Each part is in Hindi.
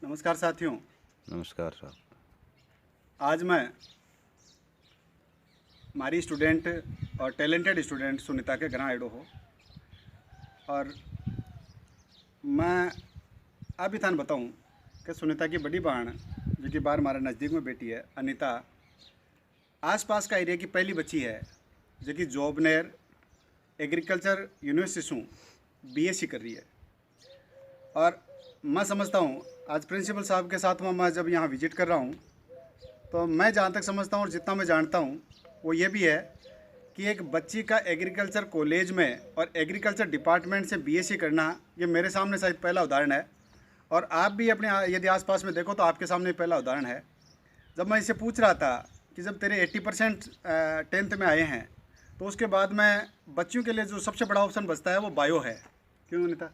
नमस्कार साथियों। नमस्कार साहब। आज मैं हमारी स्टूडेंट और टैलेंटेड स्टूडेंट सुनीता के घर आयो हो और मैं अभी थान बताऊं कि सुनीता की बड़ी बहन जो कि बाहर हमारे नज़दीक में बेटी है अनीता आसपास का एरिया की पहली बच्ची है जो कि जॉबनेर एग्रीकल्चर यूनिवर्सिटी से बीएससी कर रही है। और मैं समझता हूँ आज प्रिंसिपल साहब के साथ में मैं जब यहाँ विजिट कर रहा हूँ तो मैं जहाँ तक समझता हूँ और जितना मैं जानता हूँ वो ये भी है कि एक बच्ची का एग्रीकल्चर कॉलेज में और एग्रीकल्चर डिपार्टमेंट से बीएससी करना ये मेरे सामने शायद पहला उदाहरण है। और आप भी अपने यदि आसपास में देखो तो आपके सामने पहला उदाहरण है। जब मैं इससे पूछ रहा था कि जब तेरे 80% 10th में आए हैं तो उसके बाद में बच्चियों के लिए जो सबसे बड़ा ऑप्शन बचता है वो बायो है, क्यों अनिता?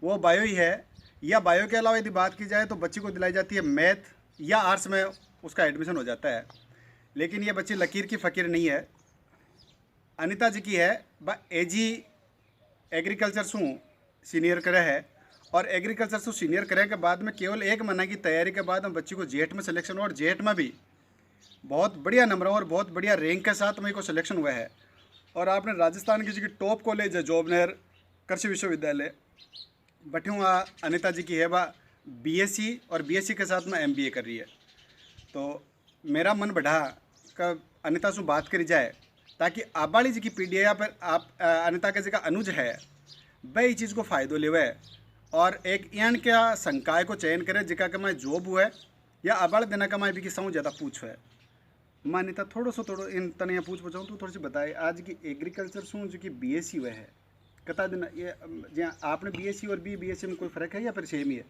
वो बायो ही है। या बायो के अलावा यदि बात की जाए तो बच्ची को दिलाई जाती है मैथ या आर्ट्स में उसका एडमिशन हो जाता है। लेकिन ये बच्ची लकीर की फ़कीर नहीं है। अनिता जी की है एजी एग्रीकल्चर सू सीनियर करे है और एग्रीकल्चर सू सीनियर करे के बाद में केवल 1 महीना की तैयारी के बाद हम बच्ची को जेट में सिलेक्शन हुआ और जेट में भी बहुत बढ़िया नंबरों और बहुत बढ़िया रैंक के साथ मेरे को सिलेक्शन हुआ है। और आपने राजस्थान की जो कि टॉप कॉलेज है जॉबनेर कृषि विश्वविद्यालय बठियूँ अनिता जी की है बीएससी और बीएससी के साथ में एमबीए कर रही है। तो मेरा मन बढ़ा कि अनिता से बात करी जाए ताकि आबाड़ी जी की पीढ़ी है या फिर आप अनिता के जी का अनुज है वह इस चीज़ को फ़ायदो लेवे और एक यान क्या संकाय को चयन करे जिका के मैं जॉब हुआ है या आबाड़ देना का मैं भी कि समझ ज़्यादा पूछ है। मैं अनिता थोड़ो इन तने पूछ पूछाऊँ तो थोड़ी सी बताए आज की एग्रीकल्चर शू जो कि बीएससी हुआ है कता दिन ये जहाँ आपने बीएससी और बीएससी में कोई फ़र्क है या फिर सेम ही है?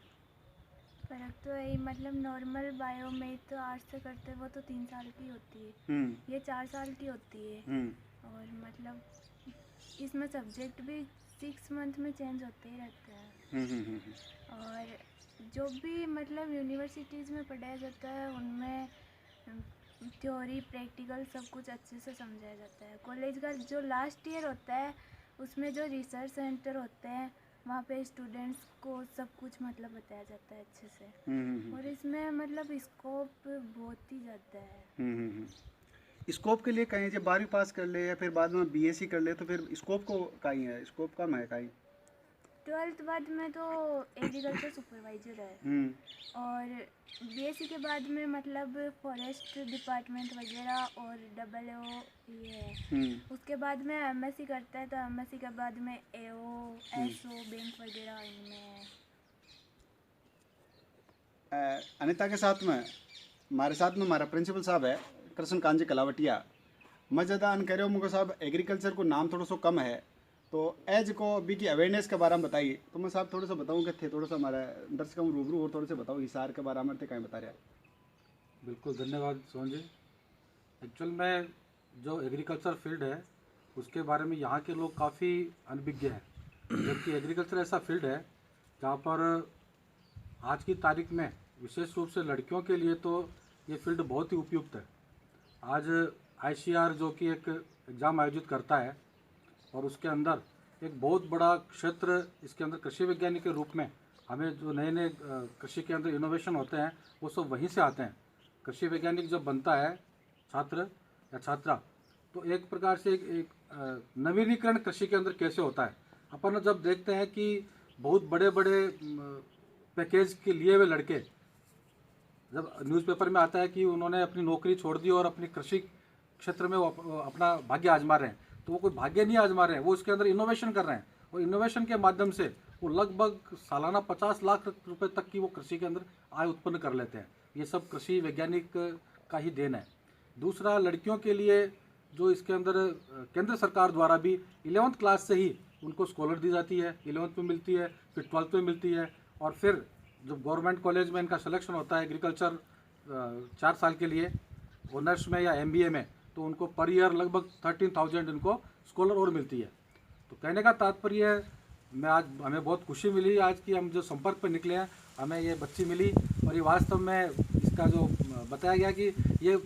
फर्क तो यही मतलब नॉर्मल बायो में तो आर्ट्स से करते हैं वो तो 3 साल की होती है, ये 4 साल की होती है। और मतलब इसमें सब्जेक्ट भी 6 मंथ में चेंज होते ही रहते हैं। और जो भी मतलब यूनिवर्सिटीज़ में पढ़ाया जाता है उनमें थ्योरी प्रैक्टिकल सब कुछ अच्छे से समझाया जाता है। कॉलेज का जो लास्ट ईयर होता है उसमें जो रिसर्च सेंटर होते हैं वहाँ पे स्टूडेंट्स को सब कुछ मतलब बताया जाता है अच्छे से। और इसमें मतलब स्कोप बहुत ही ज़्यादा है। स्कोप के लिए कहीं जब 12वीं पास कर ले या फिर बाद में बीएससी कर ले तो फिर स्कोप को कहीं है, स्कोप कम है कहीं। 12th बाद में तो एग्रीकल्चर सुपरवाइजर है और बीएससी के बाद में मतलब फॉरेस्ट डिपार्टमेंट वगैरह और डबल ये है। उसके बाद में एमएससी करता है तो एमएससी के बाद में एओ एसओ बैंक वगैरह इनमें है। अनिता के साथ में हमारा प्रिंसिपल साहब है कृष्ण कांजी कलावटिया। मैं ज़्यादा अन कह रहे हो मुझे साहब एग्रीकल्चर को नाम थोड़ा सा कम है तो एज को भी की अवेयरनेस के बारे में बताइए। तो मैं साहब थोड़ा सा बताऊँ कि थे थोड़ा सा हमारे दर्शकों में रूबरू और थोड़े से बताओ हिसार के बारे में कहीं बता रहे हैं। बिल्कुल धन्यवाद सोहन जी। एक्चुअल में जो एग्रीकल्चर फील्ड है उसके बारे में यहाँ के लोग काफ़ी अनभिज्ञ हैं, जबकि एग्रीकल्चर ऐसा फील्ड है जहाँ पर आज की तारीख में विशेष रूप से लड़कियों के लिए तो ये फील्ड बहुत ही उपयुक्त है। आज आईसीआर जो कि एक एग्ज़ाम आयोजित करता है और उसके अंदर एक बहुत बड़ा क्षेत्र इसके अंदर कृषि वैज्ञानिक के रूप में हमें जो नए नए कृषि के अंदर इनोवेशन होते हैं वो सब वहीं से आते हैं। कृषि वैज्ञानिक जब बनता है छात्र या छात्रा तो एक प्रकार से एक नवीनीकरण कृषि के अंदर कैसे होता है अपन जब देखते हैं कि बहुत बड़े बड़े पैकेज के लिए हुए लड़के जब न्यूज़पेपर में आता है कि उन्होंने अपनी नौकरी छोड़ दी और अपनी कृषि क्षेत्र में वो अपना भाग्य आजमा रहे हैं, तो वो कोई भाग्य नहीं आजमा रहे हैं, वो उसके अंदर इनोवेशन कर रहे हैं और इनोवेशन के माध्यम से वो लगभग सालाना 50 लाख रुपए तक की वो कृषि के अंदर आय उत्पन्न कर लेते हैं। ये सब कृषि वैज्ञानिक का ही देन है। दूसरा, लड़कियों के लिए जो इसके अंदर केंद्र सरकार द्वारा भी 11th क्लास से ही उनको स्कॉलर दी जाती है, 11th में मिलती है, फिर 12th में मिलती है और फिर जब गवर्नमेंट कॉलेज में इनका सिलेक्शन होता है एग्रीकल्चर 4 साल के लिए ऑनर्स में या एमबीए में, तो उनको पर ईयर लगभग 13,000 इनको स्कॉलर और मिलती है। तो कहने का तात्पर्य मैं आज हमें बहुत खुशी मिली आज कि हम जो संपर्क पर निकले हैं हमें ये बच्ची मिली और ये वास्तव में इसका जो बताया गया कि ये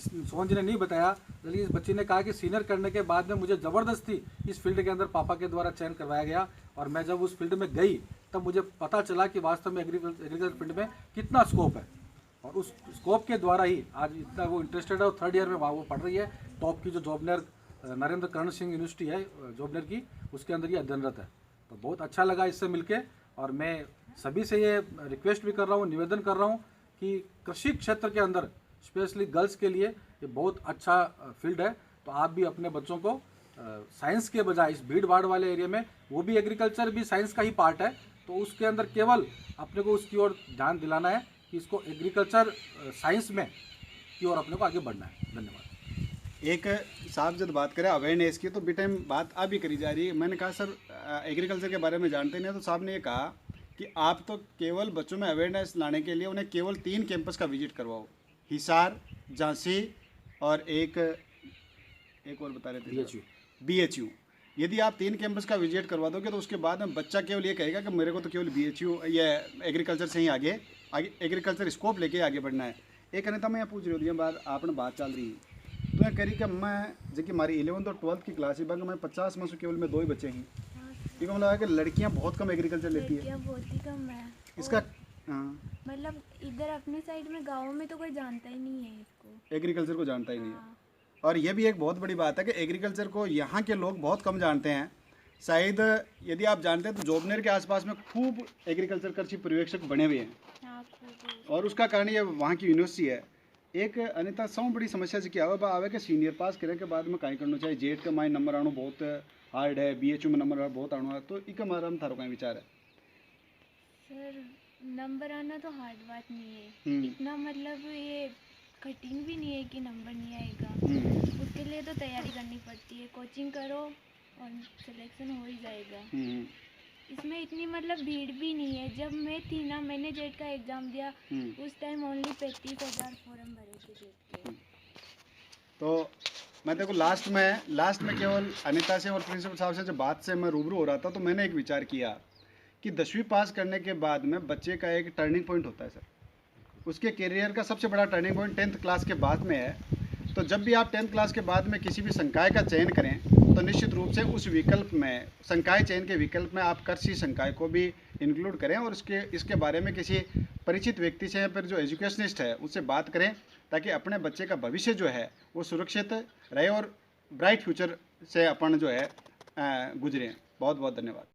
सोहन जी ने नहीं बताया, बल्कि इस बच्ची ने कहा कि सीनियर करने के बाद में मुझे ज़बरदस्ती इस फील्ड के अंदर पापा के द्वारा चयन करवाया गया और मैं जब उस फील्ड में गई तब मुझे पता चला कि वास्तव में एग्रीकल्चर फील्ड में कितना स्कोप है, और उस स्कोप के द्वारा ही आज इतना वो इंटरेस्टेड है और 3rd ईयर में वहाँ वो पढ़ रही है। टॉप की जो जॉबनेर नरेंद्र करण सिंह यूनिवर्सिटी है जॉबनेर की, उसके अंदर ये अध्ययनरत है। तो बहुत अच्छा लगा इससे मिलके, और मैं सभी से ये रिक्वेस्ट भी कर रहा हूँ, निवेदन कर रहा हूँ कि कृषि क्षेत्र के अंदर स्पेशली गर्ल्स के लिए ये बहुत अच्छा फील्ड है। तो आप भी अपने बच्चों को साइंस के बजाय इस भीड़ भाड़ वाले एरिया में, वो भी एग्रीकल्चर भी साइंस का ही पार्ट है, तो उसके अंदर केवल अपने को उसकी ओर ध्यान दिलाना है कि इसको एग्रीकल्चर साइंस में की ओर अपने को आगे बढ़ना है। धन्यवाद। एक साहब जब बात करें अवेयरनेस की, तो बी टाइम बात अभी करी जा रही है। मैंने कहा सर एग्रीकल्चर के बारे में जानते नहीं, तो साहब ने ये कहा कि आप तो केवल बच्चों में अवेयरनेस लाने के लिए उन्हें केवल 3 कैंपस का विजिट करवाओ, हिसार, झांसी और एक और बता रहे थे BHU। यदि आप 3 कैंपस का विजिट करवा दोगे तो उसके बाद में बच्चा केवल ये कहेगा कि मेरे को तो केवल BHU या एग्रीकल्चर से ही आगे एग्रीकल्चर स्कोप लेके आगे बढ़ना है। एक अनिता मैं पूछ रही हूँ बात आपने बात चल रही है, तो मैं करी कि मैं जो कि हमारी 11th और 12th की क्लास है, मैं 50 में से केवल में 2 ही बच्चे हैं। ठीक है, मतलब कि लड़कियाँ बहुत कम एग्रीकल्चर लेती है। लड़कियाँ बहुत ही कम है इसका हाँ, मतलब इधर अपने साइड में गाँव में तो कोई जानता ही नहीं है इसको, एग्रीकल्चर को जानता ही नहीं है। हाँ। और ये भी एक बहुत बड़ी बात है कि एग्रीकल्चर को यहाँ के लोग बहुत कम जानते हैं। शायद यदि आप जानते हैं तो जॉबनेर के आसपास में खूब एग्रीकल्चर कृषि पर्यवेक्षक बने हुए हैं, हाँ, खूब। और उसका कारण ये वहाँ की यूनिवर्सिटी है। एक अनिता सौ बड़ी समस्या से क्या हुआ आवे कि सीनियर पास करने के बाद में कहीं करना चाहिए, जेट का माइन नंबर आना बहुत हार्ड है, BHU में नंबर बहुत आना है, तो एक हमारा थारो कहीं विचार है? सर नंबर आना तो हार्ड बात नहीं है, इतना मतलब ये कठिन भी नहीं है कि नंबर नहीं आएगा। उसके लिए तो तैयारी करनी पड़ती है, कोचिंग करो और सिलेक्शन हो ही जाएगा। इसमें इतनी मतलब भीड़ भी नहीं है। जब मैं थी ना, मैंने जेट का एग्ज़ाम दिया, उस टाइम ओनली 35,000 फॉर्म भरे थे जेट के। तो मैं देखो लास्ट में केवल अनिता से और प्रिंसिपल साहब से जब बात से मैं रूबरू हो रहा था, तो मैंने एक विचार किया कि 10वीं पास करने के बाद में बच्चे का एक टर्निंग पॉइंट होता है सर। उसके करियर का सबसे बड़ा टर्निंग पॉइंट 10th क्लास के बाद में है। तो जब भी आप 10th क्लास के बाद में किसी भी संकाय का चयन करें, तो निश्चित रूप से उस विकल्प में, संकाय चयन के विकल्प में आप कृषि संकाय को भी इंक्लूड करें, और इसके बारे में किसी परिचित व्यक्ति से या फिर जो एजुकेशनिस्ट है उससे बात करें, ताकि अपने बच्चे का भविष्य जो है वो सुरक्षित रहे और ब्राइट फ्यूचर से अपन जो है गुजरें। बहुत बहुत धन्यवाद।